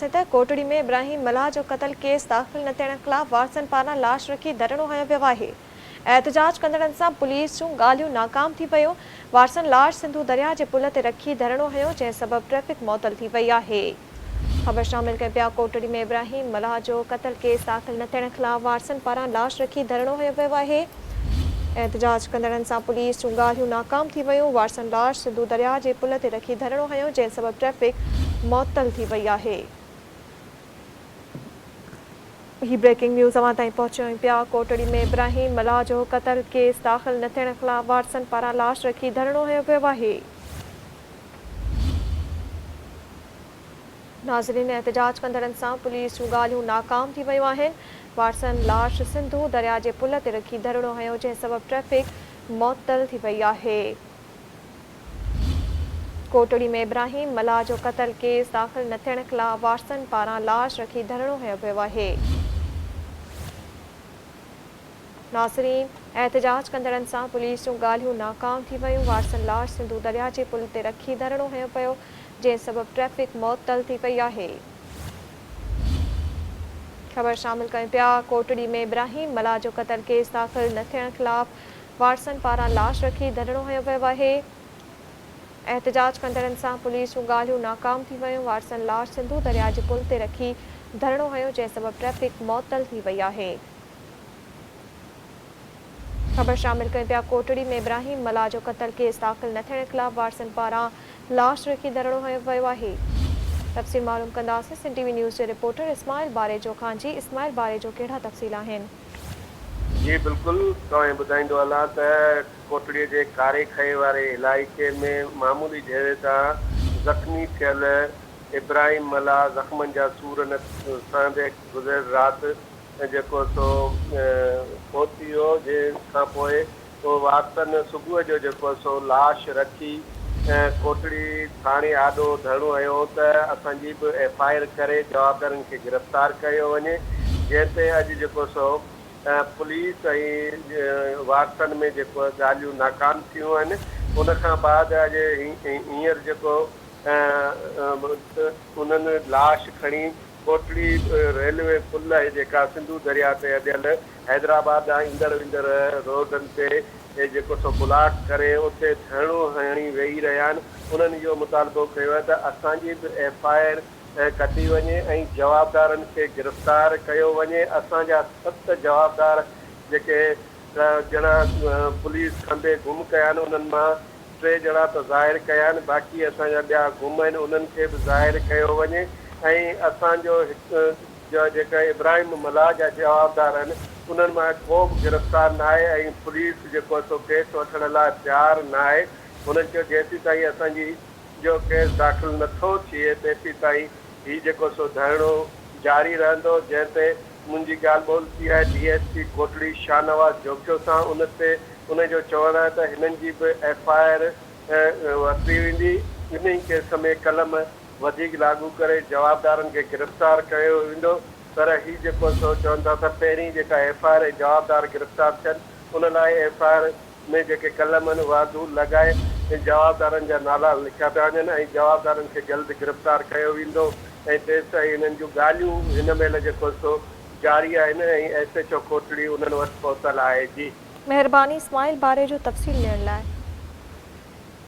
कोटड़ी में इब्राहिम मलाह जो क़त्ल केस दाख़िल न थियण ख़िलाफ़ वारसनि पारां लाश रखी धरणो हयो वियो आहे। एहतजाज कंदड़नि सां पुलिस जूं ॻाल्हियूं नाकाम थी पयूं। वारसनि लाश सिंधू दरिया जे पुल ते रखी धरणो हयो, जंहिं सबबि ट्रैफ़िक मुअतल थी वई आहे। ख़बर शामिल कयूं पिया। कोटड़ी में इब्राहिम मलाह जो क़त्ल केस दाख़िल न थियण ख़िलाफ़ वारसनि पारां लाश रखी धरणो हयो वियो आहे। एहतजाज कंदड़नि सां पुलिस जूं ॻाल्हियूं नाकाम थी वयूं। वारसनि लाश सिंधू दरिया जे पुल ते रखी धरणो हयो, जंहिं सबबि ट्रैफ़िक मुअतल थी वई आहे। ही ब्रेकिंग न्यूज़ अवां ताईं पहुचायूं पिया। कोटड़ी में इब्राहिम मलाह जो क़त्ल केस दाख़िल न थियण ख़िलाफ़ वारसनि पारां लाश रखी धरणो हयो वियो आहे। नाज़रीन, एहतजाज कंदड़नि सां पुलिस जूं ॻाल्हियूं नाकाम थी वयूं आहिनि। वारसनि लाश सिंधू दरिया जे पुल ते रखी धरणो हयो, जंहिं सबबि ट्रैफ़िक मुअतल थी वई आहे। कोटड़ी में इब्राहिम मलाह जो क़त्ल केस दाख़िल न थियण ख़िलाफ़ वारसनि पारां लाश रखी धरणो हयो वियो आहे। नाज़रीन, एहतजाज कंदड़नि सां पुलिस जूं ॻाल्हियूं नाकाम थी वयूं। वारसनि लाश सिंधू दरिया जे पुल ते रखी धरणो हयो पियो, जंहिं सबबि ट्रैफ़िक मुअतल थी वई आहे। ख़बर शामिल कयूं पिया। कोटड़ी में इब्राहिम मलाह जो क़त्ल केस दाख़िल न थियण ख़िलाफ़ वारसनि पारां लाश रखी धरणो हयो वियो आहे। एहतजाज कंदड़नि सां पुलिस जूं ॻाल्हियूं नाकाम थी वयूं। वारसनि लाश सिंधू दरिया जे पुल ते रखी धरणो हयो, जंहिं सबबि ट्रैफ़िक मुअतल थी वई आहे। ख़बर शामिल कयूं पिया। कोटड़ी में इब्राहिम मलाह जो क़त्ल केस दाख़िल न थियण ख़िलाफ़ वारसनि पारां लाश रखी धरणो हयो वियो आहे। तफ़सील मालूम कंदासीं सिंध टीवी न्यूज़ जे रिपोर्टर इस्माइल बारेजो खां। जी इस्माइल बारेजो, कहिड़ा तफ़सील आहिनि? जी बिल्कुलु, तव्हां ॿुधाईंदो हलां त कोटड़ीअ जे कारे खए वारे इलाइक़े में मामूली जहिड़े सां ज़ख़्मी थियल इब्राहिम मलाह ज़ख़्मनि जा सूर न सां गुज़िरियल राति जेको सो पहुती वियो, जंहिंखां पोइ पोइ वारसनि सुबुह जो जेको सो लाश रखी कोटड़ी थाणे आॾो धरणो हयो त असांजी बि FIR करे जवाबदारनि खे गिरफ़्तार कयो वञे, जंहिं ते अॼु जेको सो पुलिस ऐं वारसनि में जेको ॻाल्हियूं नाकाम थियूं आहिनि। उन खां बाद अॼु हींअर जेको उन्हनि लाश खणी कोटड़ी रेलवे पुल आहे जेका सिंधू दरिया ते अॾियल हैदराबाद ईंदड़ वेंदड़ रोडनि ते जेको सो ब्लॉक करे उते धरणो हणी वेही रहिया आहिनि। उन्हनि इहो मुतालबो कयो आहे त असांजी बि FIR कढी वञे ऐं जवाबदारनि खे गिरफ़्तार कयो वञे। असांजा 7 जवाबदार जेके ॼणा पुलिस खंबे गुम कया आहिनि, उन्हनि मां 3 ॼणा त ज़ाहिर कया आहिनि, बाक़ी असांजा ॿिया गुम आहिनि, उन्हनि खे बि ज़ाहिर कयो वञे। ऐं असांजो जेका इब्राहिम मलाह जा जवाबदार आहिनि, उन्हनि मां को बि गिरफ़्तार न आहे ऐं पुलिस जेको सो केस वठण लाइ तयारु न आहे। उन्हनि चयो जेसीं ताईं असांजी जो केस दाख़िल नथो थिए तेसीं ताईं हीउ जेको सो धरणो जारी रहंदो, जंहिं ते मुंहिंजी ॻाल्हि ॿोल थी आहे DSP कोटड़ी शाहनवाज़ जोखियो सां। उनजो चवणु आहे त हिननि जी बि FIR वरिती वेंदी। इन केस में कलम वधीक लागू करे जवाबदारनि खे गिरफ़्तार कयो वेंदो। पर हीउ जेको सो चवनि था त पहिरीं जेका FIR ऐं जवाबदार गिरफ़्तार थियनि, उन लाइ FIR में जेके कलम आहिनि वाधू लॻाए ऐं जवाबदारनि जा नाला लिखिया पिया वञनि ऐं जवाबदारनि खे जल्द गिरफ़्तार कयो वेंदो। ऐं तेसि ताईं हिननि जूं ॻाल्हियूं हिन महिल जेको सो जारी आहिनि ऐं SHO कोटड़ी उन्हनि वटि पहुतल आहे। जी महिरबानी इस्माइल बारेजो तफ़सील ॾियण लाइ।